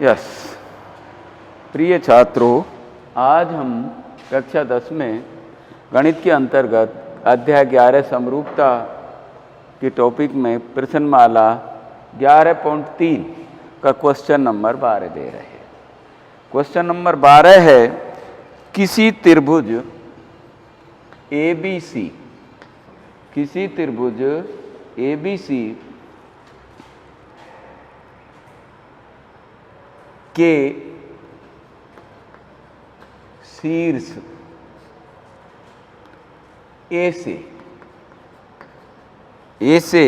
Yes, प्रिय छात्रों, आज हम कक्षा 10 में गणित के अंतर्गत अध्याय 11 समरूपता के टॉपिक में प्रश्नमाला 11.3 का क्वेश्चन नंबर 12 दे रहे हैं। क्वेश्चन नंबर 12 है, किसी त्रिभुज ABC के शीर्ष ए से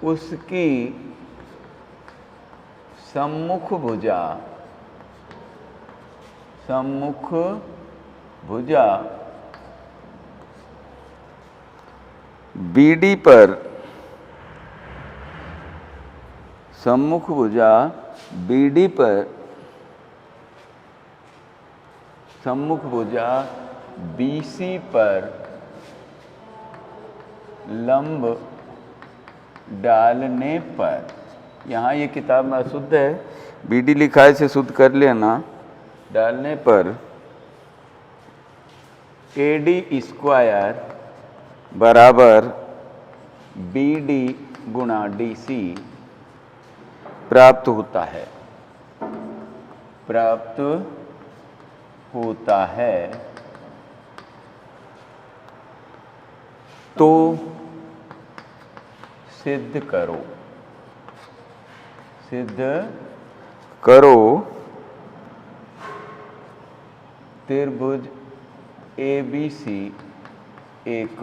उसकी सम्मुख भुजा BD पर सम्मुख भुजा BD पर सम्मुख भुजा BC पर लंब डालने पर, यहाँ ये किताब में अशुद्ध है, BD लिखा है, इसे शुद्ध कर लेना, डालने पर AD स्क्वायर बराबर BD गुणा DC प्राप्त होता है। तो सिद्ध करो त्रिभुज ABC एक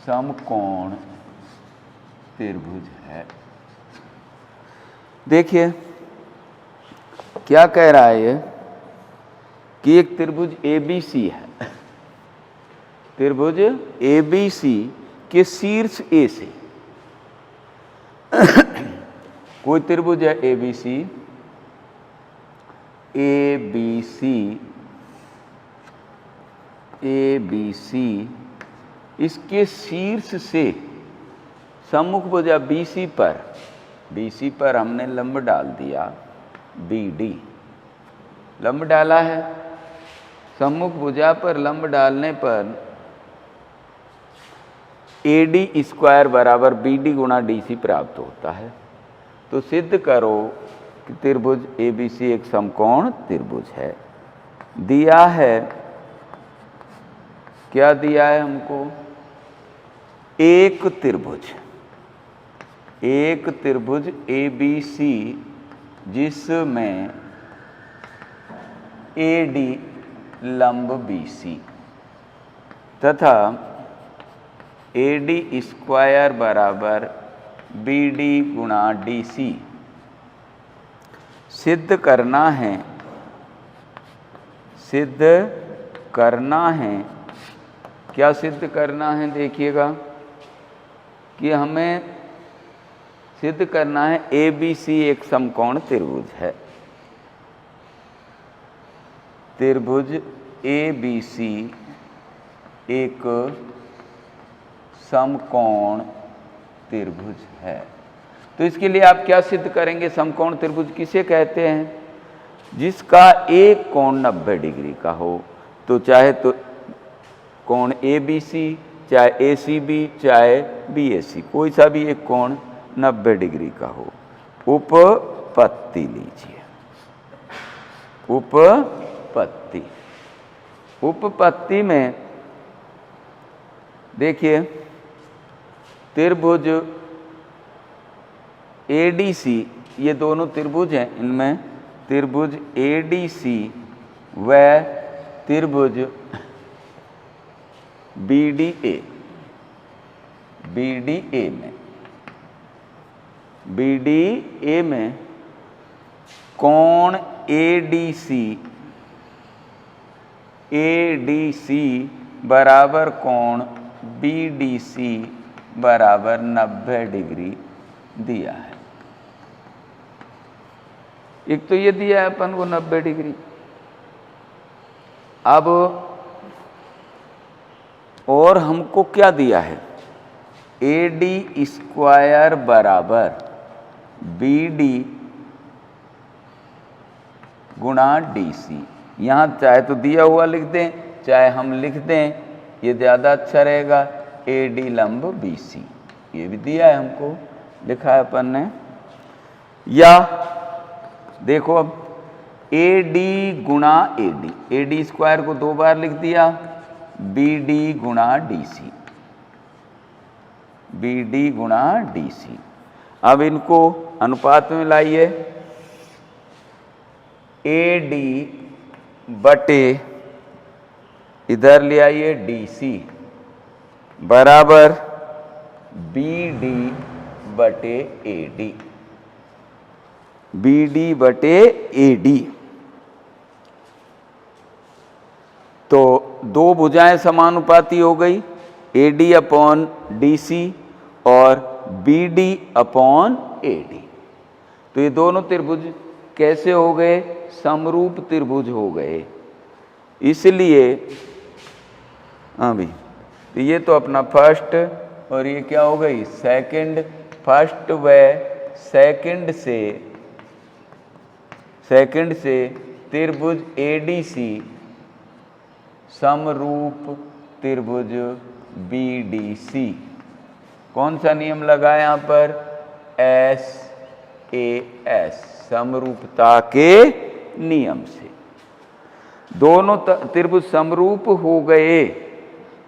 समकोण त्रिभुज है। देखिए क्या कह रहा है ये, कि एक त्रिभुज ABC है, त्रिभुज ABC के शीर्ष A से कोई त्रिभुज है ABC इसके शीर्ष से सम्मुख भुजा BC पर हमने लंब डाल दिया, BD लंब डाला है। सम्मुख भुजा पर लंब डालने पर AD स्क्वायर बराबर BD गुणा DC प्राप्त होता है। तो सिद्ध करो कि त्रिभुज ABC एक समकोण त्रिभुज है। दिया है, क्या दिया है हमको? एक त्रिभुज ABC जिसमें AD लंब BC तथा AD स्क्वायर बराबर BD गुणा DC सिद्ध करना है। क्या सिद्ध करना है? देखिएगा कि हमें सिद्ध करना है ABC एक समकोण त्रिभुज है। त्रिभुज ABC एक समकोण त्रिभुज है। तो इसके लिए आप क्या सिद्ध करेंगे? समकोण त्रिभुज किसे कहते हैं? जिसका एक कोण 90 डिग्री का हो। तो चाहे तो कोण ABC, चाहे ACB, चाहे BAC, कोई सा भी एक कोण 90 डिग्री का हो। उपपत्ति लीजिए, उपपत्ति में देखिए, त्रिभुज ADC, ये दोनों त्रिभुज हैं, इनमें त्रिभुज ADC व त्रिभुज BDA में कोण ADC बराबर कोण BDC बराबर 90 डिग्री दिया है। एक तो ये दिया है अपन को 90 डिग्री। अब और हमको क्या दिया है? AD स्क्वायर बराबर BD गुणा DC। यहाँ चाहे तो दिया हुआ लिख दें, चाहे हम लिख दें, ये ज़्यादा अच्छा रहेगा, AD लंब BC, ये भी दिया है हमको, लिखा है अपन ने। या देखो अब AD गुणा AD स्क्वायर को 2 बार लिख दिया, BD गुणा DC, BD गुणा DC। अब इनको अनुपात में लाइए, AD बटे इधर ले आइए DC बराबर BD बटे AD, BD बटे AD। तो दो भुजाएं समानुपाती हो गई, AD अपॉन DC और BD अपॉन AD। तो ये दोनों त्रिभुज कैसे हो गए? समरूप त्रिभुज हो गए। इसलिए हाँ भाई, तो ये तो अपना फर्स्ट और ये क्या हो गई सेकंड। फर्स्ट व सेकंड से त्रिभुज ADC समरूप त्रिभुज BDC। कौन सा नियम लगा यहाँ पर? SAS, समरूपता के नियम से। दोनों त्रिभुज समरूप हो गए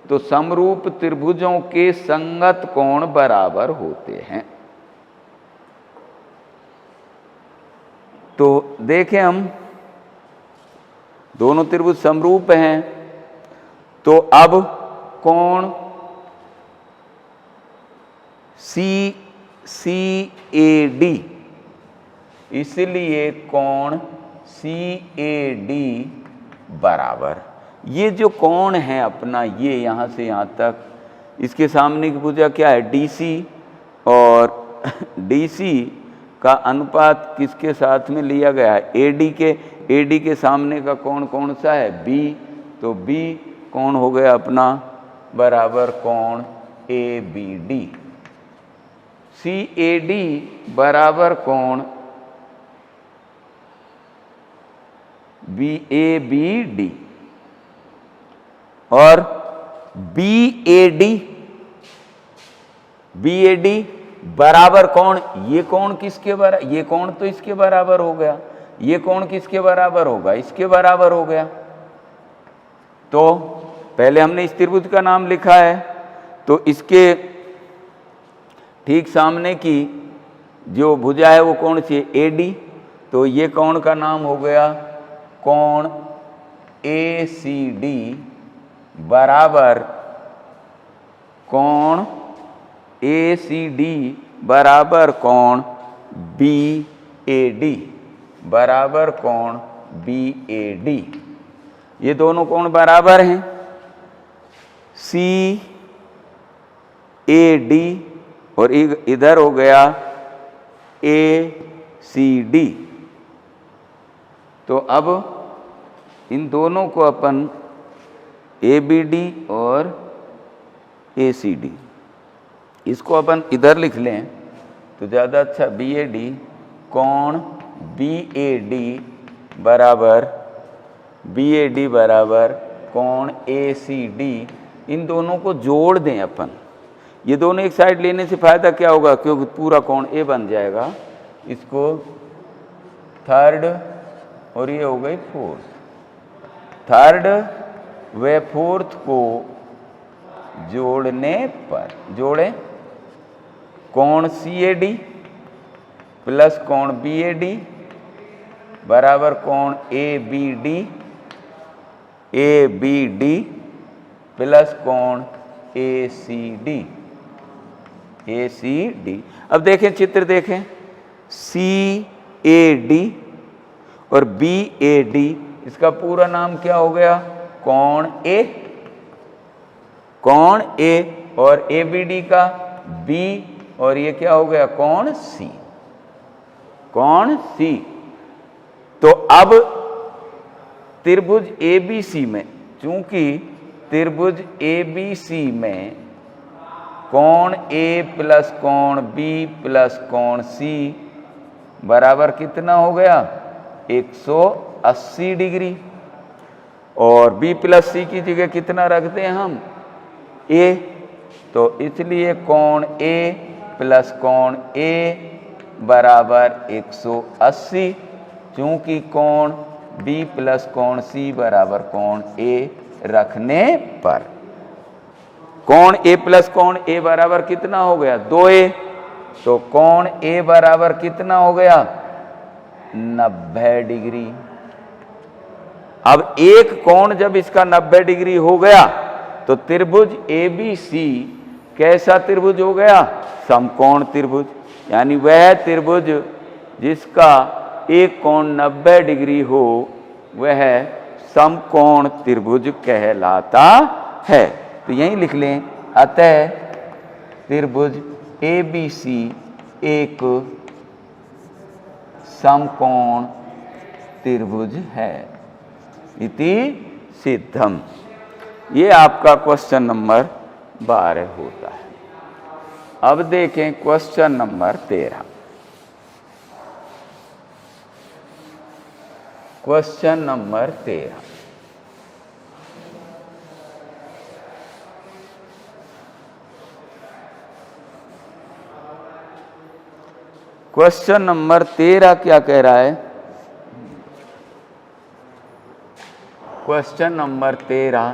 तो समरूप त्रिभुजों के संगत कोण बराबर होते हैं। तो देखें हम, दोनों त्रिभुज समरूप हैं, तो अब कोण CAD, इसलिए कोण CAD बराबर, ये जो कोण है अपना, ये यहाँ से यहाँ तक, इसके सामने की भुजा क्या है? DC, और DC का अनुपात किसके साथ में लिया गया है? AD के सामने का कोण कौन सा है? B, तो B कोण हो गया अपना बराबर कोण ABD। CAD बराबर कोण ABD और BAD बराबर कोण, ये कोण किसके बराबर? ये कोण तो इसके बराबर हो गया। ये कोण किसके बराबर होगा? इसके बराबर हो गया। तो पहले हमने इस त्रिभुज का नाम लिखा है, तो इसके ठीक सामने की जो भुजा है वो कौन सी है? AD। तो ये कोण का नाम हो गया कोण ACD बराबर कोण ACD बराबर कोण BAD बराबर कोण BAD। ये दोनों कोण बराबर हैं। CAD और इधर हो गया ACD। तो अब इन दोनों को अपन ABD और ACD, इसको अपन इधर लिख लें तो ज़्यादा अच्छा, BAD कोण BAD बराबर कोण ACD। इन दोनों को जोड़ दें अपन। ये दोनों एक साइड लेने से फायदा क्या होगा? क्योंकि पूरा कोण A बन जाएगा। इसको थर्ड और ये हो गई फोर्थ। थर्ड व फोर्थ को जोड़ने पर, जोड़ें, कोण CAD प्लस कोण BAD बराबर कोण ABD प्लस कोण ACD। अब देखें चित्र देखें, CAD और BAD, इसका पूरा नाम क्या हो गया? कोण A और ABD का B, और ये क्या हो गया? कोण C। तो अब त्रिभुज ABC में, चूंकि त्रिभुज ABC में कोण A प्लस कोण B प्लस कोण C बराबर कितना हो गया 180 डिग्री। और बी प्लस सी की जगह कितना रखते हैं हम ए, तो इसलिए कोण ए प्लस कोण ए बराबर 180, चूंकि कोण बी प्लस कोण सी बराबर कोण ए रखने पर कोण ए प्लस कोण ए बराबर कितना हो गया 2a, तो कोण ए बराबर कितना हो गया 90 डिग्री। अब एक कोण जब इसका 90 डिग्री हो गया तो त्रिभुज ABC कैसा त्रिभुज हो गया समकोण त्रिभुज, यानी वह त्रिभुज जिसका एक कोण 90 डिग्री हो वह समकोण त्रिभुज कहलाता है। तो यहीं लिख लें, अतः त्रिभुज ABC एक समकोण त्रिभुज है, इति सिद्धम। ये आपका क्वेश्चन नंबर 12 होता है। अब देखें question number 13। Question number 13, question number 13 क्या कह रहा है? क्वेश्चन नंबर 13,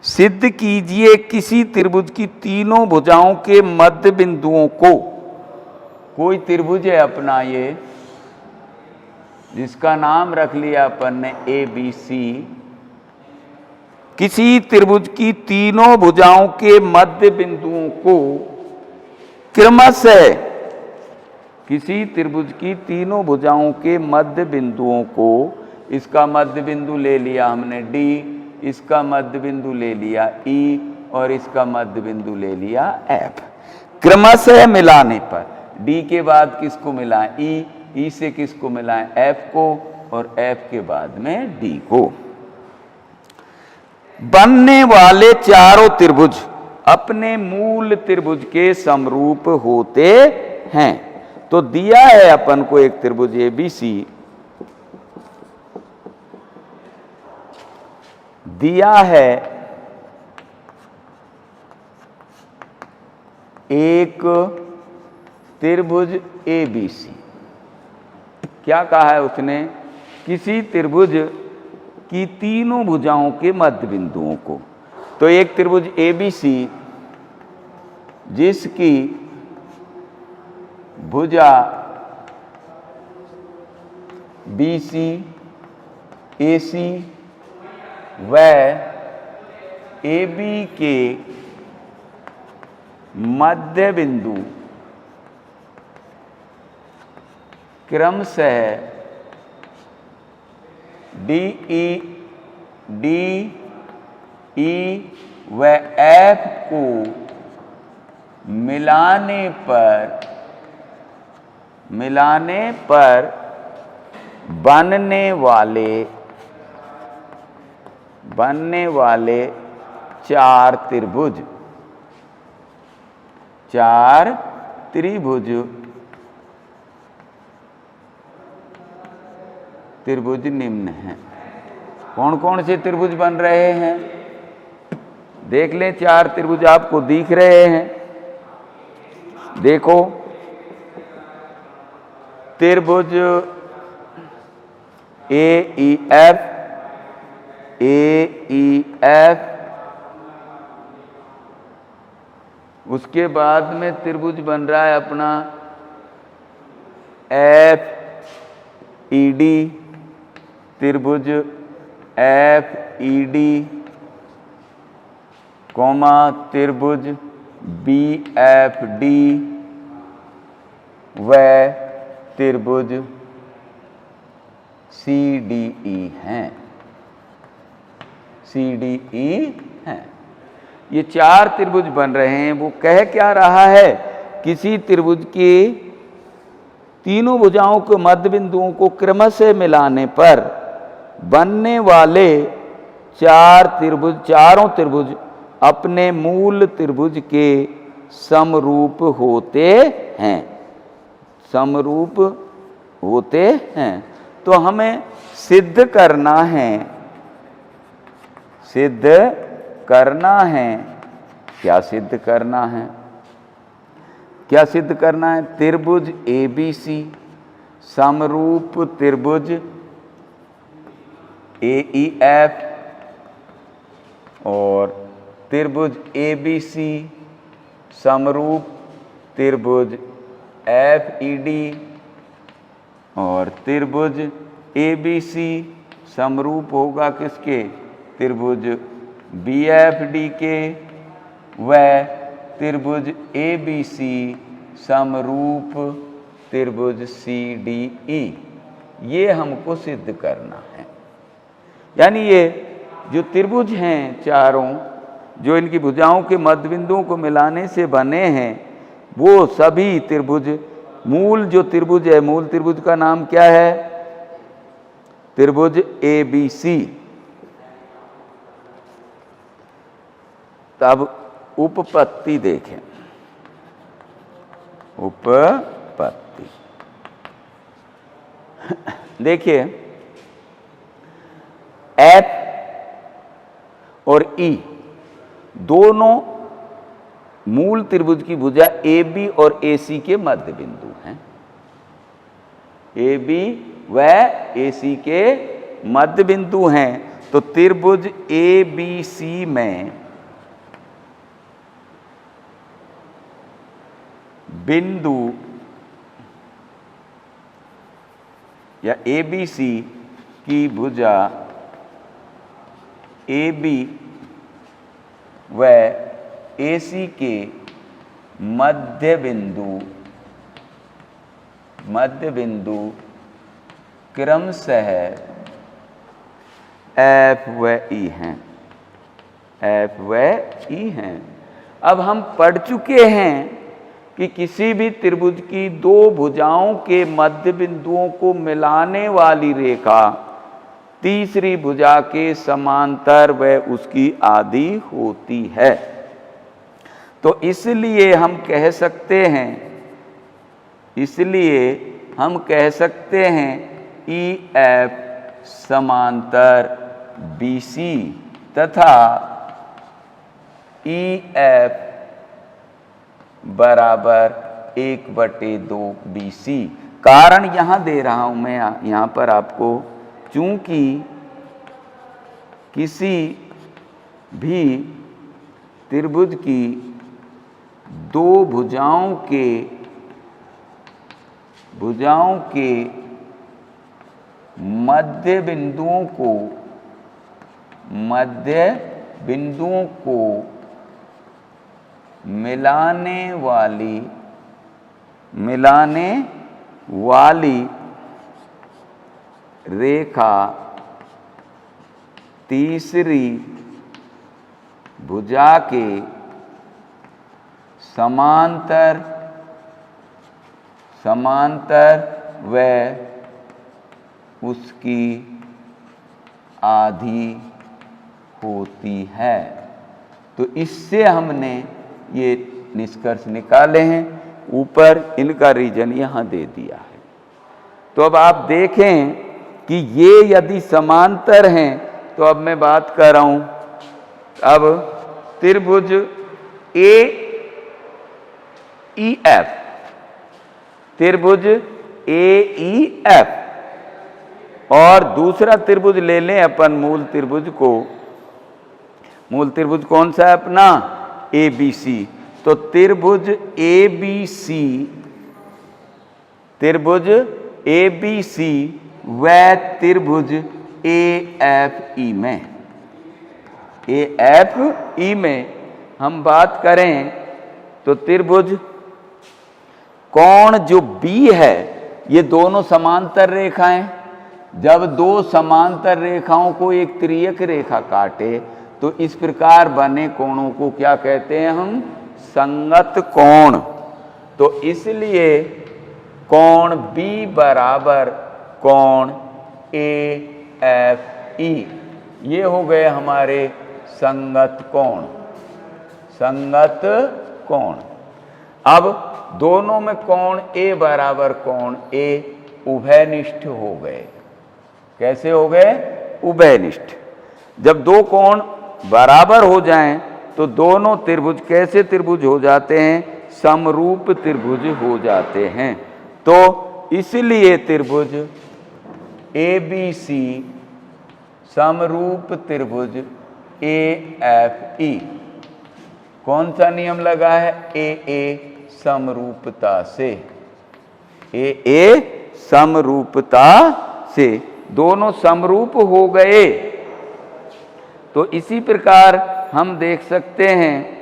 सिद्ध कीजिए किसी त्रिभुज की तीनों भुजाओं के मध्य बिंदुओं को। कोई त्रिभुज है अपना ये, जिसका नाम रख लिया अपन ने ABC। किसी त्रिभुज की तीनों भुजाओं के मध्य बिंदुओं को क्रमशः, किसी त्रिभुज की तीनों भुजाओं के मध्य बिंदुओं को, इसका मध्य बिंदु ले लिया हमने D, इसका मध्य बिंदु ले लिया E और इसका मध्य बिंदु ले लिया F। क्रमशः मिलाने पर D के बाद किसको मिलाएं E से किसको मिलाएं F को, और F के बाद में D को। बनने वाले चारों त्रिभुज अपने मूल त्रिभुज के समरूप होते हैं। तो दिया है अपन को एक त्रिभुज ABC, दिया है एक त्रिभुज ABC। क्या कहा है उसने? किसी त्रिभुज की तीनों भुजाओं के मध्य बिंदुओं को। तो एक त्रिभुज ABC जिसकी भुजा BC AC व AB के मध्य बिंदु क्रमशः DE व F को मिलाने पर बनने वाले चार त्रिभुज निम्न हैं। कौन कौन से त्रिभुज बन रहे हैं? देख लें, चार त्रिभुज आपको दिख रहे हैं। देखो, त्रिभुज AEF, उसके बाद में त्रिभुज बन रहा है अपना FED, त्रिभुज FED, त्रिभुज BFD व त्रिभुज CDE हैं। ये चार त्रिभुज बन रहे हैं। वो कह क्या रहा है? किसी त्रिभुज के तीनों भुजाओं के मध्य बिंदुओं को क्रमशः मिलाने पर बनने वाले चारों त्रिभुज अपने मूल त्रिभुज के समरूप होते हैं। समरूप होते हैं। तो हमें सिद्ध करना है, क्या सिद्ध करना है? क्या सिद्ध करना है? त्रिभुज ABC समरूप त्रिभुज AEF और त्रिभुज ABC समरूप त्रिभुज FED और त्रिभुज ABC समरूप होगा किसके? त्रिभुज BFD के, व त्रिभुज ABC समरूप त्रिभुज CDE। ये हमको सिद्ध करना है। यानी ये जो त्रिभुज हैं चारों, जो इनकी भुजाओं के मध्य बिंदुओं को मिलाने से बने हैं, वो सभी त्रिभुज, मूल जो त्रिभुज है, मूल त्रिभुज का नाम क्या है? त्रिभुज ABC। तब उपपत्ति देखें, उपपत्ति देखिए, F और E दोनों मूल त्रिभुज की भुजा AB और AC के मध्य बिंदु हैं। AB व AC के मध्य बिंदु हैं। तो त्रिभुज ABC में बिंदु या ABC की भुजा AB व AC के मध्य बिंदु क्रमशः F व E हैं, F व E हैं। अब हम पढ़ चुके हैं कि किसी भी त्रिभुज की दो भुजाओं के मध्य बिंदुओं को मिलाने वाली रेखा तीसरी भुजा के समांतर व उसकी आधी होती है। तो इसलिए हम कह सकते हैं EF समांतर BC तथा EF बराबर 1/2 BC। कारण यहां दे रहा हूं मैं यहां पर आपको, चूंकि किसी भी त्रिभुज की दो भुजाओं के मध्य बिंदुओं को मिलाने वाली रेखा तीसरी भुजा के समांतर व उसकी आधी होती है। तो इससे हमने ये निष्कर्ष निकाले हैं। ऊपर इनका रीजन यहां दे दिया है। तो अब आप देखें कि ये यदि समांतर हैं, तो अब मैं बात कर रहा हूं, अब त्रिभुज AEF, त्रिभुज AEF और दूसरा त्रिभुज ले लें अपन मूल त्रिभुज को। मूल त्रिभुज कौन सा है अपना? ABC। तो त्रिभुज ABC व त्रिभुज AFE में हम बात करें तो त्रिभुज कोण जो B है, ये दोनों समांतर रेखाएं, जब दो समांतर रेखाओं को एक तिर्यक रेखा काटे तो इस प्रकार बने कोणों को क्या कहते हैं हम? संगत कोण। तो इसलिए कोण B बराबर कोण AFE, ये हो गए हमारे संगत कोण। अब दोनों में कोण A बराबर कोण A, उभयनिष्ठ हो गए। कैसे हो गए? उभयनिष्ठ। जब दो कोण बराबर हो जाएं तो दोनों त्रिभुज कैसे त्रिभुज हो जाते हैं? समरूप त्रिभुज हो जाते हैं। तो इसलिए त्रिभुज ABC समरूप त्रिभुज AFE। कौन सा नियम लगा है? AA समरूपता से। AA समरूपता से दोनों समरूप हो गए। तो इसी प्रकार हम देख सकते हैं,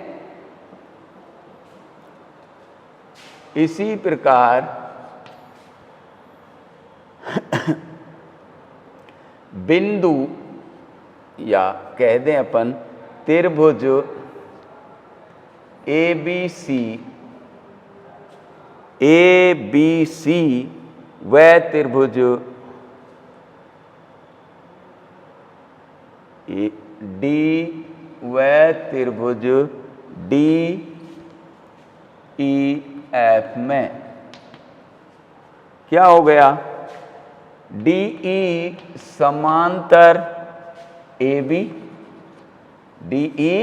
इसी प्रकार बिंदु या कह दें अपन त्रिभुज ABC व त्रिभुज D व त्रिभुज DEF में क्या हो गया? DE समांतर AB, DE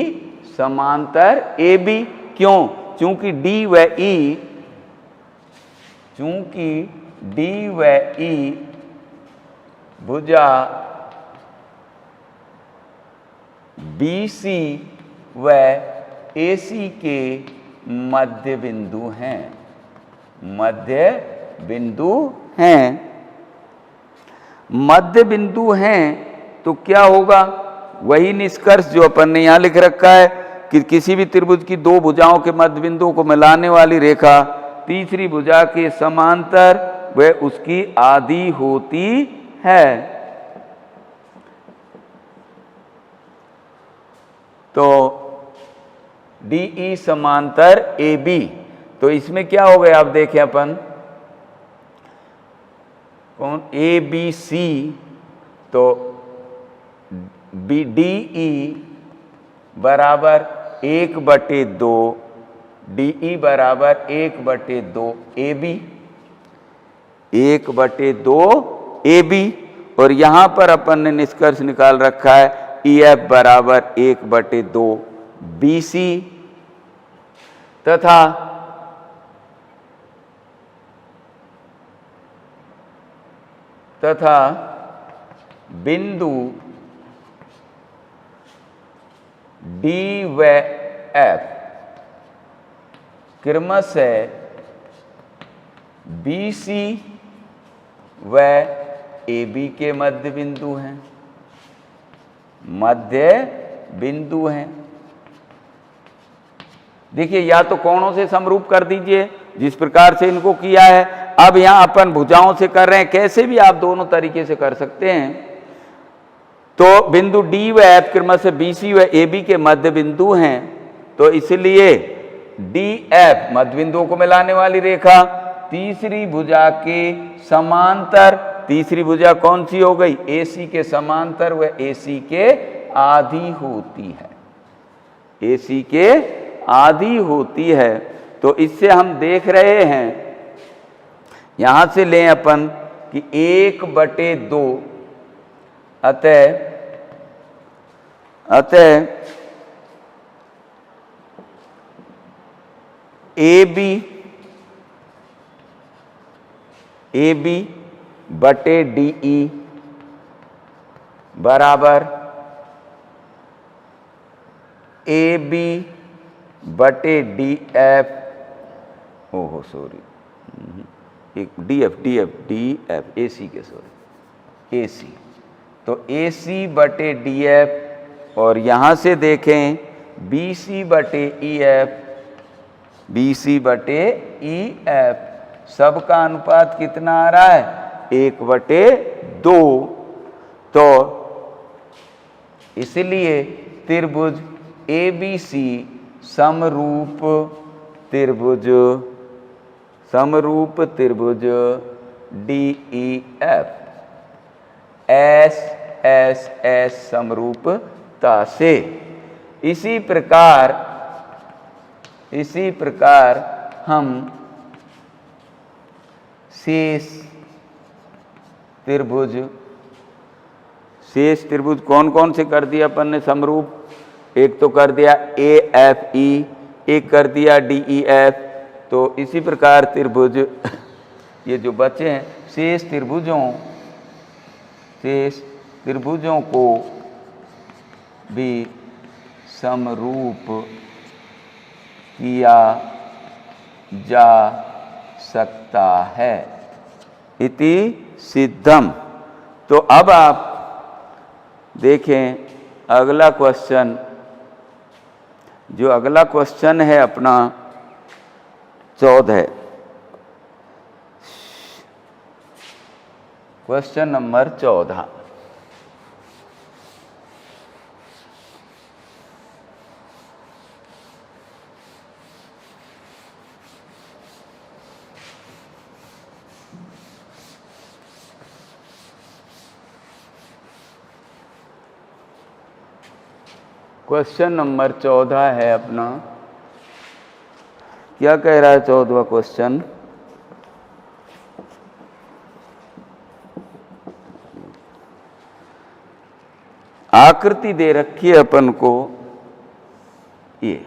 समांतर AB। क्यों? चूंकि D व E भुजा BC व AC के मध्य बिंदु हैं। मध्य बिंदु हैं। मध्य बिंदु हैं तो क्या होगा? वही निष्कर्ष जो अपन ने यहां लिख रखा है कि किसी भी त्रिभुज की दो भुजाओं के मध्य बिंदुओं को मिलाने वाली रेखा तीसरी भुजा के समांतर व उसकी आधी होती है। तो DE समांतर AB, तो इसमें क्या हो गया? आप देखें अपन कौन ABC, तो DE बराबर 1/2, DE बराबर 1/2 AB, 1/2 AB। और यहां पर अपन ने निष्कर्ष निकाल रखा है EF बराबर 1/2 BC तथा बिंदु D व F क्रमशः BC व AB के मध्य बिंदु हैं। मध्य बिंदु हैं। देखिए, या तो कोणों से समरूप कर दीजिए जिस प्रकार से इनको किया है। अब यहां अपन भुजाओं से कर रहे हैं, कैसे भी आप दोनों तरीके से कर सकते हैं। तो बिंदु D व F क्रमशः BC व AB के मध्य बिंदु हैं। तो इसलिए DF मध्य बिंदुओं को मिलाने वाली रेखा तीसरी भुजा के समांतर, तीसरी भुजा कौन सी हो गई? AC के समांतर व AC के आधी होती है। AC के आधी होती है। तो इससे हम देख रहे हैं, यहां से लें अपन कि 1/2, अतः AB बटे DE बराबर AB बटे DF, ओहो सॉरी, एक DF AC के, सॉरी AC। तो AC बटे DF, और यहां से देखें BC बटे EF, सबका अनुपात कितना आ रहा है? 1/2। तो इसलिए त्रिभुज ABC समरूप त्रिभुज DEF S समरूपता से। इसी प्रकार हम शेष त्रिभुज, शेष त्रिभुज कौन कौन से कर दिया अपन ने समरूप? एक तो कर दिया AFE, एक कर दिया DEF। तो इसी प्रकार त्रिभुज ये जो बचे हैं शेष त्रिभुजों को भी समरूप किया जा सकता है, इति सिद्धम। तो अब आप देखें अगला क्वेश्चन, जो अगला क्वेश्चन है अपना 14, क्वेश्चन नंबर 14। क्वेश्चन नंबर 14 है अपना, क्या कह रहा है 14वां क्वेश्चन? आकृति दे रखी है अपन को ये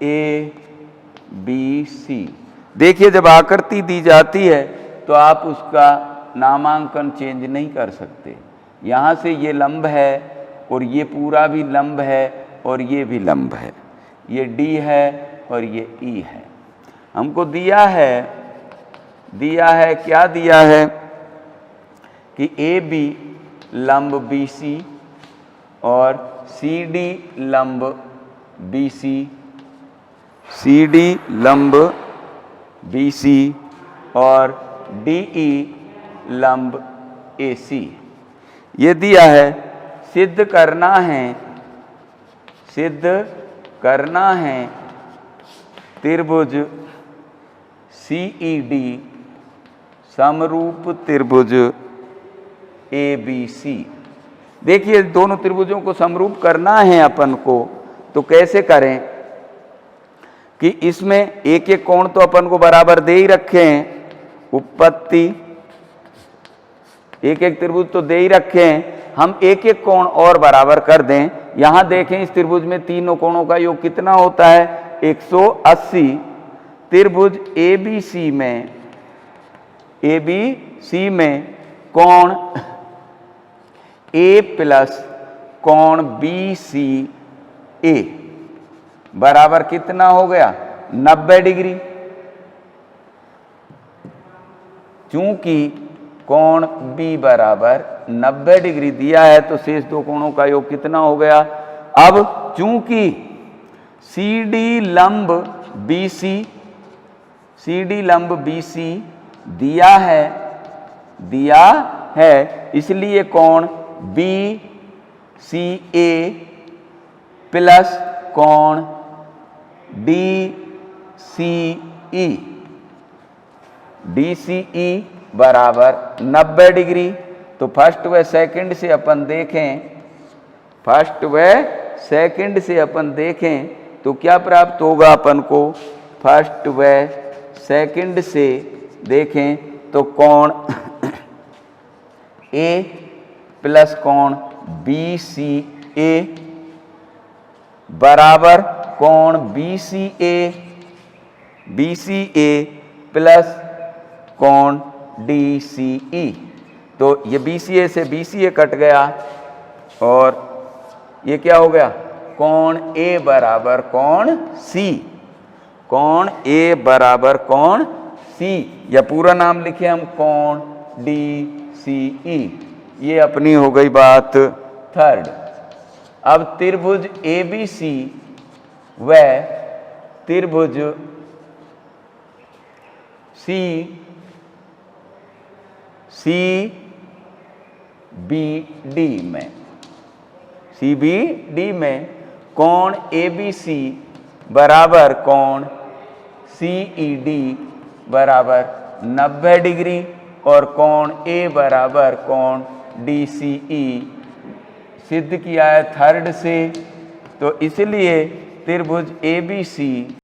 ABC। देखिए जब आकृति दी जाती है तो आप उसका नामांकन चेंज नहीं कर सकते। यहाँ से ये लंब है और ये पूरा भी लंब है और ये भी लंब है, ये D है और ये E है। हमको दिया है क्या दिया है कि AB लंब BC और CD लंब BC, CD लंब BC और DE लंब AC ये दिया है। सिद्ध करना है त्रिभुज CED समरूप त्रिभुज ABC। देखिए दोनों त्रिभुजों को समरूप करना है अपन को, तो कैसे करें कि इसमें एक एक कोण तो अपन को बराबर दे ही रखे हैं, उपपत्ति एक एक त्रिभुज तो दे ही रखे हैं, हम एक एक कोण और बराबर कर दें। यहां देखें इस त्रिभुज में तीनों कोणों का योग कितना होता है? 180। त्रिभुज ABC में कोण A प्लस कोण BCA बराबर कितना हो गया? 90 डिग्री। चूंकि कोण B बराबर 90 डिग्री दिया है तो शेष दो कोणों का योग कितना हो गया? अब चूंकि CD लंब BC दिया है इसलिए कोण BCA प्लस कोण DCE बराबर 90 डिग्री। तो फर्स्ट व सेकंड से अपन देखें तो क्या प्राप्त होगा अपन को? फर्स्ट व सेकंड से देखें तो कोण A प्लस कोण BCA बराबर कोण BCA प्लस कोण DCE। तो ये BCA से BCA कट गया और ये क्या हो गया? कोण A बराबर कोण C, कोण A बराबर कोण C, या पूरा नाम लिखे हम कोण DCE। ये अपनी हो गई बात थर्ड। अब त्रिभुज ABC व त्रिभुज CBD में कोण ABC बराबर कोण CED बराबर 90 डिग्री और कोण A बराबर कोण DCE सिद्ध किया है थर्ड से। तो इसलिए त्रिभुज ABC